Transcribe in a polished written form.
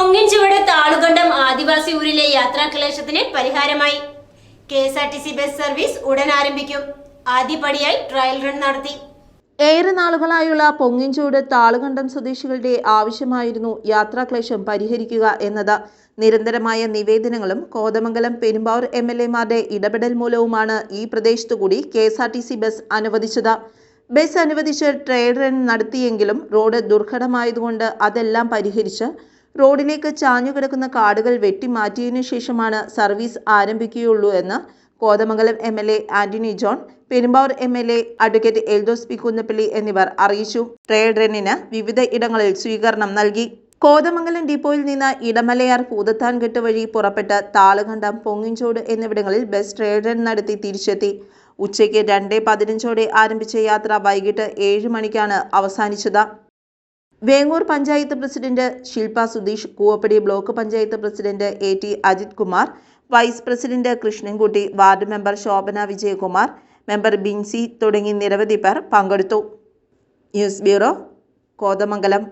പൊങ്ങിൻചുവട് താളുകണ്ടം ആദിവാസി ഊരിലെ യാത്രാക്ലേശത്തിന് പരിഹാരമായി. KSRTC bus service ഉടൻ ആരംഭിക്കും. ആദ്യപടിയായി ട്രയൽ റൺ നടത്തി. ഏറെ നാളുകളായുള്ള പൊങ്ങിൻചുവട് താളുകണ്ടം സ്വദേശികളുടെ ആവശ്യമായിരുന്നു യാത്രാക്ലേശം പരിഹരിക്കുക എന്നത്. നിരന്തരമായ നിവേദനങ്ങളും കോതമംഗലം പെരുമ്പാവൂർ MLA-മാരുടെ ഇടപെടൽ മൂലവുമാണ് ഈ പ്രദേശത്തുകൂടി KSRTC ബസ് അനുവദിച്ചത്. ബസ് അനുവദിച്ച് ട്രയൽ റൺ നടത്തിയെങ്കിലും റോഡ് ദുർഘടമായതുകൊണ്ട് അതെല്ലാം പരിഹരിച്ച് റോഡിലേക്ക് ചാഞ്ഞുകിടക്കുന്ന കാടുകൾ വെട്ടിമാറ്റിയതിനു ശേഷമാണ് സർവീസ് ആരംഭിക്കുകയുള്ളൂ എന്ന് Kothamangalam MLA Antony John, Perumbavoor MLA advocate Eldhose P Kunnappilly എന്നിവർ അറിയിച്ചു. ട്രയൽ റണ്ണിന് വിവിധ ഇടങ്ങളിൽ സ്വീകരണം നൽകി. കോതമംഗലം ഡിപ്പോയിൽ നിന്ന് ഇടമലയാർ പൂതത്താൻകെട്ട് വഴി പുറപ്പെട്ട് താളുകണ്ടം, പൊങ്ങിൻചുവട് എന്നിവിടങ്ങളിൽ ബസ് ട്രയൽ റൺ നടത്തി തിരിച്ചെത്തി. ഉച്ചയ്ക്ക് 2:15 ആരംഭിച്ച യാത്ര വൈകിട്ട് 7 മണിക്കാണ് അവസാനിച്ചത്. Vengoor panchayat president Shilpa Sudheesh, Koovappady block panchayat president AT Ajith Kumar, vice president Krishnankutty, ward member Shobhana Vijayakumar, member Binsy തുടങ്ങി നിരവധി പേർ പങ്കെടുത്തു. News bureau, Kothamangalam.